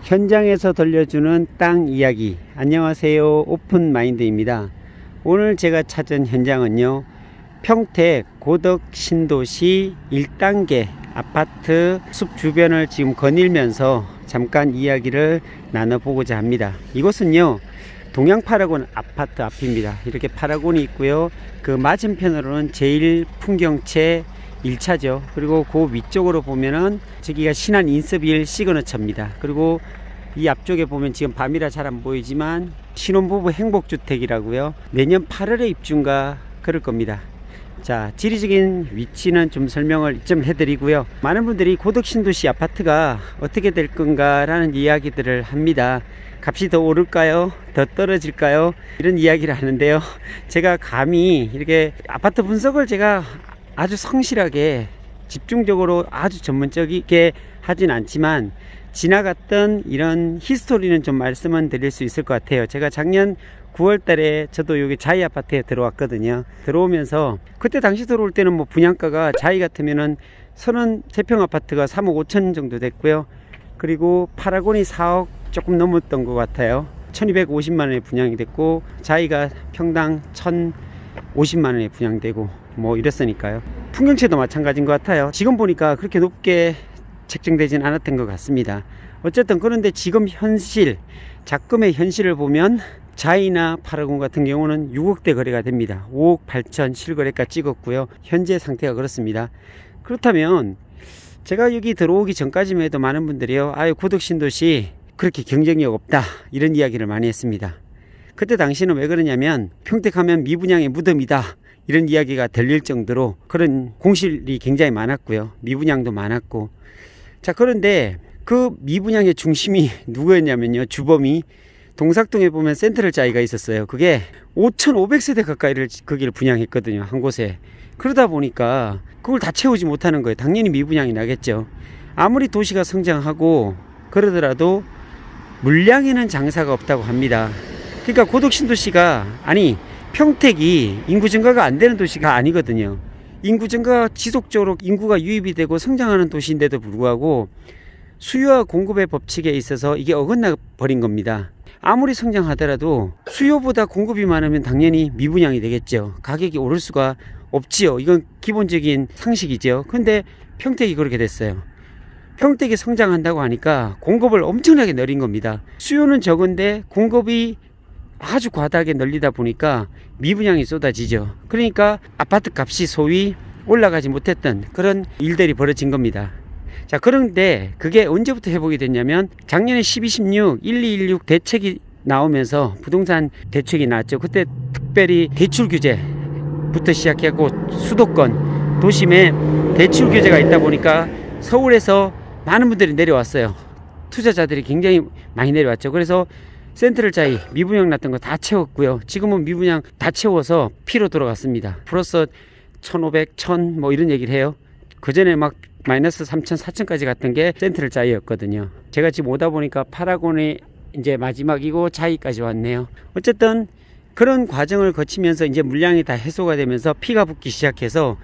현장에서 들려주는 땅 이야기. 안녕하세요, 오픈마인드입니다. 오늘 제가 찾은 현장은요, 평택 고덕 신도시 1단계 아파트 숲 주변을 지금 거닐면서 잠깐 이야기를 나눠보고자 합니다. 이곳은요, 동양 파라곤 아파트 앞입니다. 이렇게 파라곤이 있고요, 그 맞은편으로는 제일 풍경채 1차죠. 그리고 그 위쪽으로 보면은 저기가 신한 인서빌 시그너처입니다. 그리고 이 앞쪽에 보면 지금 밤이라 잘 안 보이지만 신혼부부 행복주택이라고요. 내년 8월에 입주인가 그럴 겁니다. 자, 지리적인 위치는 좀 설명을 좀 해드리고요. 많은 분들이 고덕신도시 아파트가 어떻게 될 건가 라는 이야기들을 합니다. 값이 더 오를까요? 더 떨어질까요? 이런 이야기를 하는데요, 제가 감히 이렇게 아파트 분석을 제가 아주 성실하게 집중적으로 아주 전문적이게 하진 않지만 지나갔던 이런 히스토리는 좀 말씀은 드릴 수 있을 것 같아요. 제가 작년 9월 달에 저도 여기 자이 아파트에 들어왔거든요. 들어오면서 그때 당시 들어올 때는 뭐 분양가가 자이 같으면은 33평 아파트가 3억 5천 정도 됐고요. 그리고 파라곤이 4억 조금 넘었던 것 같아요. 1250만원에 분양이 됐고, 자이가 평당 1050만원에 분양되고 뭐 이랬으니까요. 풍경채도 마찬가지인 것 같아요. 지금 보니까 그렇게 높게 책정되진 않았던 것 같습니다. 어쨌든 그런데 지금 현실, 작금의 현실을 보면 자이나 파라곤 같은 경우는 6억대 거래가 됩니다. 5억 8천 실거래가 찍었고요. 현재 상태가 그렇습니다. 그렇다면 제가 여기 들어오기 전까지만 해도 많은 분들이요, 아유 고덕신도시 그렇게 경쟁력 없다 이런 이야기를 많이 했습니다. 그때 당시는 왜 그러냐면 평택하면 미분양의 무덤이다 이런 이야기가 들릴 정도로 그런 공실이 굉장히 많았고요. 미분양도 많았고. 자, 그런데 그 미분양의 중심이 누구였냐면요, 주범이 동삭동에 보면 센트럴 자이가 있었어요. 그게 5,500세대 가까이를 거기를 분양했거든요, 한 곳에. 그러다 보니까 그걸 다 채우지 못하는 거예요. 당연히 미분양이 나겠죠. 아무리 도시가 성장하고 그러더라도 물량에는 장사가 없다고 합니다. 그러니까 고덕신도시가, 아니 평택이 인구 증가가 안 되는 도시가 아니거든요. 인구 증가가 지속적으로 인구가 유입이 되고 성장하는 도시인데도 불구하고 수요와 공급의 법칙에 있어서 이게 어긋나 버린 겁니다. 아무리 성장하더라도 수요보다 공급이 많으면 당연히 미분양이 되겠죠. 가격이 오를 수가 없지요. 이건 기본적인 상식이죠. 근데 평택이 그렇게 됐어요. 평택이 성장한다고 하니까 공급을 엄청나게 늘린 겁니다. 수요는 적은데 공급이 아주 과다하게 늘리다 보니까 미분양이 쏟아지죠. 그러니까 아파트 값이 소위 올라가지 못했던 그런 일들이 벌어진 겁니다. 자, 그런데 그게 언제부터 회복이 됐냐면 작년에 1216 1216 대책이 나오면서 부동산 대책이 나왔죠. 그때 특별히 대출 규제부터 시작했고 수도권 도심에 대출 규제가 있다 보니까 서울에서 많은 분들이 내려왔어요. 투자자들이 굉장히 많이 내려왔죠. 그래서 센트럴 자이 미분양 났던 거 다 채웠고요. 지금은 미분양 다 채워서 피로 돌아갔습니다. 플러스 1500, 1000 뭐 이런 얘기를 해요. 그 전에 막 마이너스 3000, 4000까지 갔던 게 센트럴 자이였거든요. 제가 지금 오다 보니까 파라곤이 이제 마지막이고 자이까지 왔네요. 어쨌든 그런 과정을 거치면서 이제 물량이 다 해소가 되면서 피가 붙기 시작해서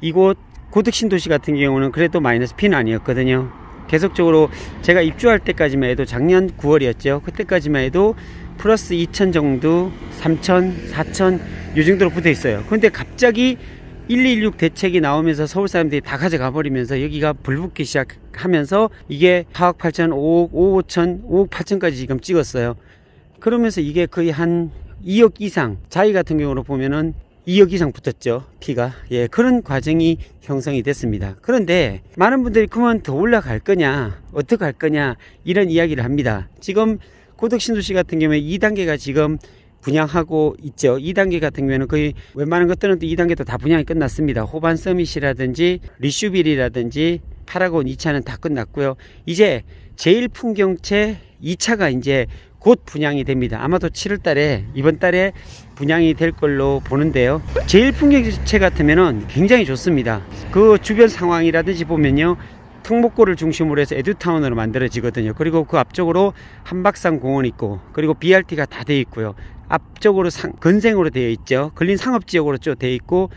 이곳 고덕신도시 같은 경우는 그래도 마이너스 피는 아니었거든요. 계속적으로 제가 입주할 때까지만 해도 작년 9월이었죠. 그때까지만 해도 플러스 2000 정도, 3000, 4000 이 정도로 붙어 있어요. 근데 갑자기 1216 대책이 나오면서 서울 사람들이 다 가져가 버리면서 여기가 불붙기 시작하면서 이게 4억 8천, 5억, 5억 5천, 5억 8천까지 지금 찍었어요. 그러면서 이게 거의 한 2억 이상, 자이 같은 경우로 보면은 2억 이상 붙었죠, 피가. 예, 그런 과정이 형성이 됐습니다. 그런데 많은 분들이 그러면 더 올라갈 거냐, 어떻게 할 거냐 이런 이야기를 합니다. 지금 고덕신도시 같은 경우에 2단계가 지금 분양하고 있죠. 2단계 같은 경우에는 거의 웬만한 것들은 또 2단계도 다 분양이 끝났습니다. 호반 서밋이라든지 리슈빌이라든지 파라곤 2차는 다 끝났고요. 이제 제일 풍경채 2차가 이제 곧 분양이 됩니다. 아마도 7월 달에, 이번 달에 분양이 될 걸로 보는데요. 제일 풍경채 같으면은 굉장히 좋습니다. 그 주변 상황이라든지 보면요, 통목고를 중심으로 해서 에듀타운으로 만들어지거든요. 그리고 그 앞쪽으로 한박산 공원 있고, 그리고 BRT가 다 되어 있고요. 앞쪽으로 건생으로 되어 있죠. 근린 상업지역으로 쭉 되어 있고,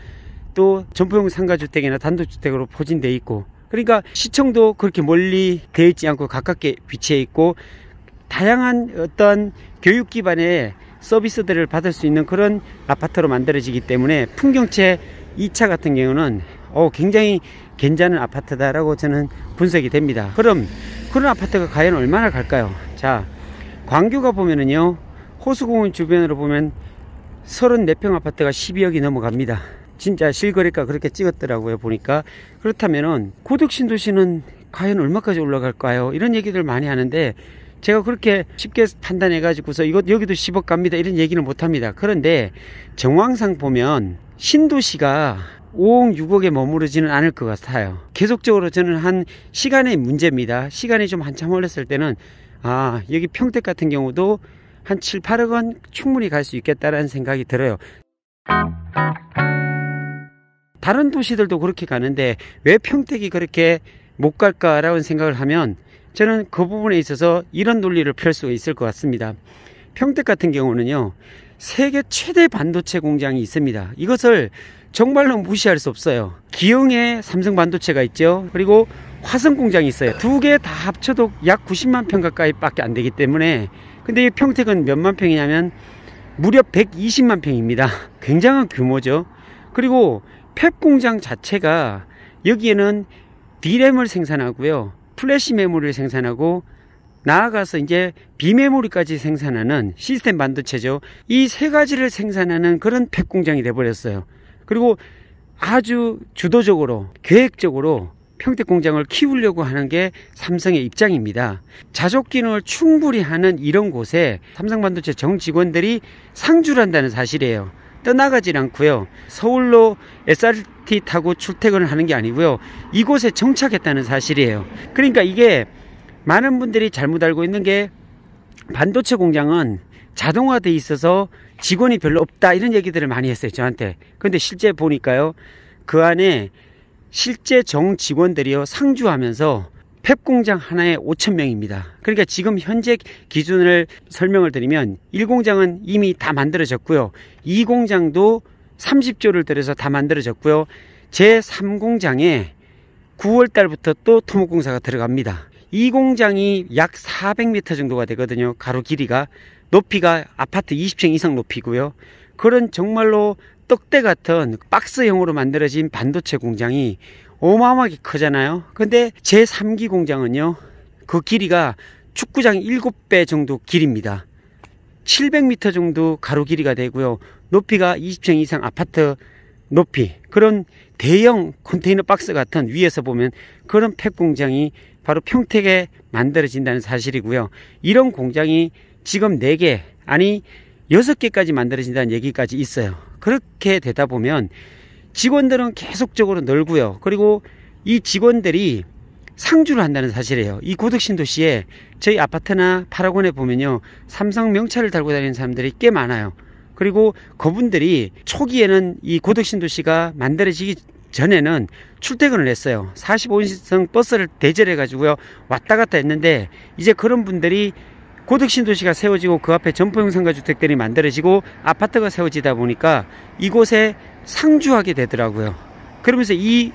또 점포용 상가주택이나 단독주택으로 포진되어 있고, 그러니까 시청도 그렇게 멀리 되어 있지 않고 가깝게 위치해 있고, 다양한 어떤 교육 기반의 서비스들을 받을 수 있는 그런 아파트로 만들어지기 때문에 풍경채 2차 같은 경우는 굉장히 괜찮은 아파트다라고 저는 분석이 됩니다. 그럼 그런 아파트가 과연 얼마나 갈까요? 자, 광교가 보면은요, 호수공원 주변으로 보면 34평 아파트가 12억이 넘어갑니다. 진짜 실거래가 그렇게 찍었더라고요, 보니까. 그렇다면은 고덕신도시는 과연 얼마까지 올라갈까요? 이런 얘기들 많이 하는데 제가 그렇게 쉽게 판단해 가지고서 여기도 10억 갑니다 이런 얘기는 못합니다. 그런데 정황상 보면 신도시가 5억 6억에 머무르지는 않을 것 같아요. 계속적으로 저는 한 시간의 문제입니다. 시간이 좀 한참 흘렀을 때는 여기 평택 같은 경우도 한 7, 8억 원 충분히 갈 수 있겠다라는 생각이 들어요. 다른 도시들도 그렇게 가는데 왜 평택이 그렇게 못 갈까라는 생각을 하면 저는 그 부분에 있어서 이런 논리를 펼 수 있을 것 같습니다. 평택 같은 경우는요, 세계 최대 반도체 공장이 있습니다. 이것을 정말로 무시할 수 없어요. 기흥에 삼성 반도체가 있죠. 그리고 화성 공장이 있어요. 두 개 다 합쳐도 약 90만 평 가까이 밖에 안 되기 때문에, 근데 이 평택은 몇만 평이냐면 무려 120만 평입니다. 굉장한 규모죠. 그리고 팹 공장 자체가 여기에는 D램을 생산하고요, 플래시 메모리를 생산하고 나아가서 이제 비메모리까지 생산하는 시스템 반도체죠. 이 세 가지를 생산하는 그런 팹 공장이 돼버렸어요. 그리고 아주 주도적으로 계획적으로 평택 공장을 키우려고 하는 게 삼성의 입장입니다. 자족 기능을 충분히 하는 이런 곳에 삼성반도체 정 직원들이 상주를 한다는 사실이에요. 떠나가질 않고요, 서울로 SRT 타고 출퇴근을 하는 게 아니고요, 이곳에 정착했다는 사실이에요. 그러니까 이게 많은 분들이 잘못 알고 있는 게, 반도체 공장은 자동화돼 있어서 직원이 별로 없다 이런 얘기들을 많이 했어요, 저한테. 근데 실제 보니까요, 그 안에 실제 정 직원들이요, 상주하면서 팹 공장 하나에 5,000명입니다. 그러니까 지금 현재 기준을 설명을 드리면 1공장은 이미 다 만들어졌고요, 2공장도 30조를 들여서 다 만들어졌고요, 제3공장에 9월 달부터 또 토목공사가 들어갑니다. 이 공장이 약 400m 정도가 되거든요. 가로 길이가. 높이가 아파트 20층 이상 높이고요. 그런 정말로 떡대 같은 박스형으로 만들어진 반도체 공장이 어마어마하게 크잖아요. 근데 제3기 공장은요, 그 길이가 축구장 7배 정도 길입니다. 700m 정도 가로 길이가 되고요, 높이가 20층 이상 아파트 높이, 그런 대형 컨테이너 박스 같은, 위에서 보면 그런 팹 공장이 바로 평택에 만들어진다는 사실이고요. 이런 공장이 지금 4개, 아니 6개까지 만들어진다는 얘기까지 있어요. 그렇게 되다 보면 직원들은 계속적으로 늘고요, 그리고 이 직원들이 상주를 한다는 사실이에요. 이 고덕신도시에 저희 아파트나 8학원에 보면요, 삼성 명찰을 달고 다니는 사람들이 꽤 많아요. 그리고 그분들이 초기에는 이 고덕신도시가 만들어지기 전에는 출퇴근을 했어요. 45인승 버스를 대절해 가지고요, 왔다 갔다 했는데, 이제 그런 분들이 고덕신도시가 세워지고 그 앞에 점포형 상가주택들이 만들어지고 아파트가 세워지다 보니까 이곳에 상주하게 되더라고요. 그러면서 이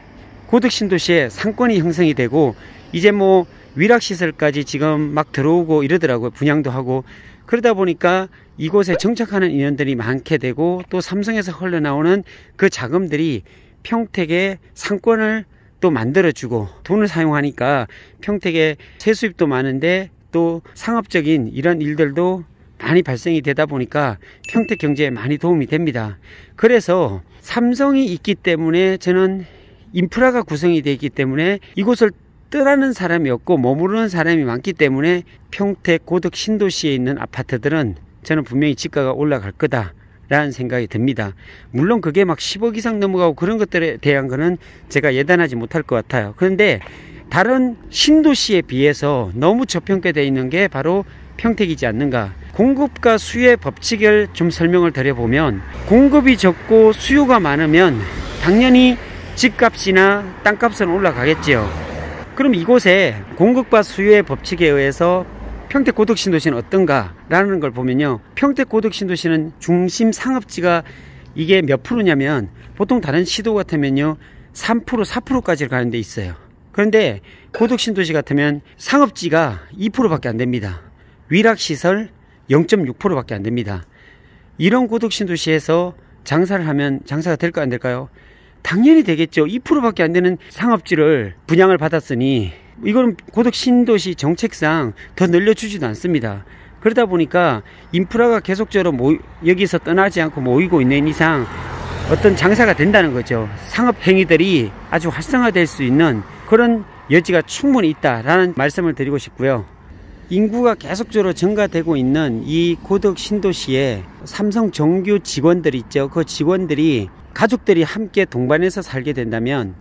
고덕신도시에 상권이 형성이 되고, 이제 뭐 위락시설까지 지금 막 들어오고 이러더라고요. 분양도 하고. 그러다 보니까 이곳에 정착하는 인원들이 많게 되고, 또 삼성에서 흘러나오는 그 자금들이 평택의 상권을 또 만들어주고, 돈을 사용하니까 평택에 세수입도 많은데 또 상업적인 이런 일들도 많이 발생이 되다 보니까 평택 경제에 많이 도움이 됩니다. 그래서 삼성이 있기 때문에, 저는 인프라가 구성이 되어 있기 때문에 이곳을 떠나는 사람이 없고 머무르는 사람이 많기 때문에 평택 고덕 신도시에 있는 아파트들은 저는 분명히 지가가 올라갈 거다 라는 생각이 듭니다. 물론 그게 막 10억 이상 넘어가고 그런 것들에 대한 거는 제가 예단하지 못할 것 같아요. 그런데 다른 신도시에 비해서 너무 저평가되어 있는 게 바로 평택이지 않는가. 공급과 수요의 법칙을 좀 설명을 드려보면, 공급이 적고 수요가 많으면 당연히 집값이나 땅값은 올라가겠지요. 그럼 이곳에 공급과 수요의 법칙에 의해서 평택 고덕신도시는 어떤가 라는 걸 보면요, 평택 고덕신도시는 중심 상업지가 이게 몇 프로냐면, 보통 다른 시도 같으면요 3% 4%까지 가는 데 있어요. 그런데 고덕신도시 같으면 상업지가 2% 밖에 안 됩니다. 위락시설 0.6% 밖에 안 됩니다. 이런 고덕신도시에서 장사를 하면 장사가 될까 안 될까요? 당연히 되겠죠. 2% 밖에 안 되는 상업지를 분양을 받았으니 이거는 고덕신도시 정책상 더 늘려주지도 않습니다. 그러다 보니까 인프라가 계속적으로 여기서 떠나지 않고 모이고 있는 이상 어떤 장사가 된다는 거죠. 상업 행위들이 아주 활성화될 수 있는 그런 여지가 충분히 있다라는 말씀을 드리고 싶고요. 인구가 계속적으로 증가되고 있는 이 고덕 신도시에 삼성 정규 직원들 있죠. 그 직원들이 가족들이 함께 동반해서 살게 된다면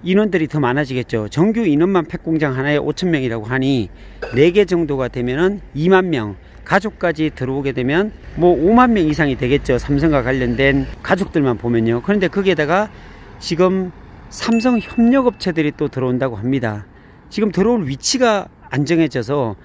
인원들이 더 많아지겠죠. 정규 인원만 팩공장 하나에 5,000명이라고 하니 4개 정도가 되면은 2만 명, 가족까지 들어오게 되면 뭐 5만 명 이상이 되겠죠. 삼성과 관련된 가족들만 보면요. 그런데 거기에다가 지금 삼성 협력업체들이 또 들어온다고 합니다. 지금 들어올 위치가 안 정해져서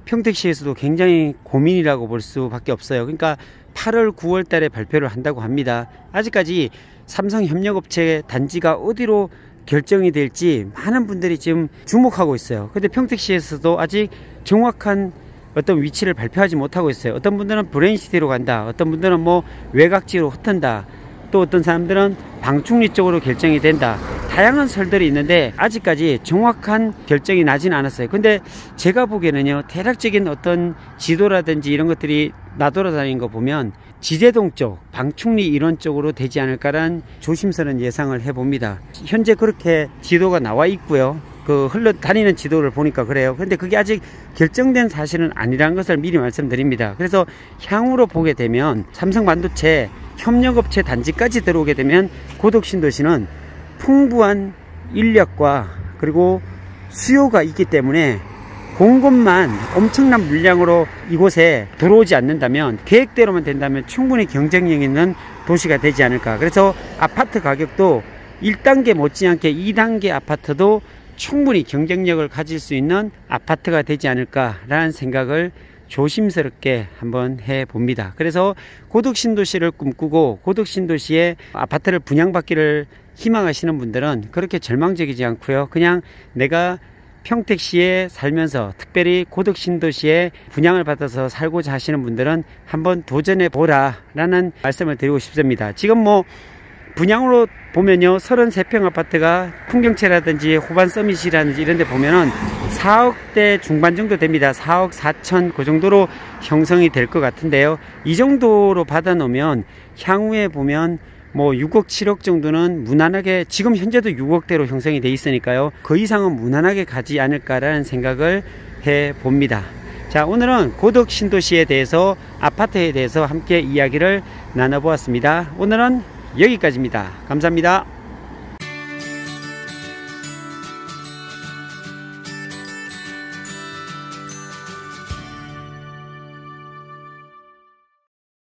평택시에서도 굉장히 고민이라고 볼 수밖에 없어요. 그러니까 8월 9월 달에 발표를 한다고 합니다. 아직까지 삼성 협력업체 단지가 어디로 결정이 될지 많은 분들이 지금 주목하고 있어요. 근데 평택시에서도 아직 정확한 어떤 위치를 발표하지 못하고 있어요. 어떤 분들은 브레인시티로 간다, 어떤 분들은 뭐 외곽지로 흩은다, 또 어떤 사람들은 방충리 쪽으로 결정이 된다. 다양한 설들이 있는데 아직까지 정확한 결정이 나지는 않았어요. 근데 제가 보기에는요, 대략적인 어떤 지도라든지 이런 것들이 나돌아다니는 거 보면 지제동 쪽, 방충리 이런 쪽으로 되지 않을까라는 조심스러운 예상을 해봅니다. 현재 그렇게 지도가 나와 있고요. 그 흘러다니는 지도를 보니까 그래요. 근데 그게 아직 결정된 사실은 아니라는 것을 미리 말씀드립니다. 그래서 향후로 보게 되면 삼성반도체 협력업체 단지까지 들어오게 되면 고덕신도시는 풍부한 인력과 그리고 수요가 있기 때문에 공급만 엄청난 물량으로 이곳에 들어오지 않는다면, 계획대로만 된다면 충분히 경쟁력 있는 도시가 되지 않을까. 그래서 아파트 가격도 1단계 못지않게 2단계 아파트도 충분히 경쟁력을 가질 수 있는 아파트가 되지 않을까라는 생각을 조심스럽게 한번 해봅니다. 그래서 고덕신도시를 꿈꾸고 고덕신도시에 아파트를 분양받기를 희망하시는 분들은 그렇게 절망적이지 않고요. 그냥 내가 평택시에 살면서 특별히 고덕신도시에 분양을 받아서 살고자 하시는 분들은 한번 도전해 보라 라는 말씀을 드리고 싶습니다. 지금 뭐 분양으로 보면요, 33평 아파트가 풍경채라든지 호반 서밋이라든지 이런 데 보면은 4억대 중반 정도 됩니다. 4억 4천 그 정도로 형성이 될 것 같은데요. 이 정도로 받아 놓으면 향후에 보면 뭐 6억 7억 정도는 무난하게, 지금 현재도 6억대로 형성이 돼 있으니까요, 그 이상은 무난하게 가지 않을까라는 생각을 해 봅니다. 자, 오늘은 고덕신도시에 대해서, 아파트에 대해서 함께 이야기를 나눠 보았습니다. 오늘은 여기까지입니다. 감사합니다.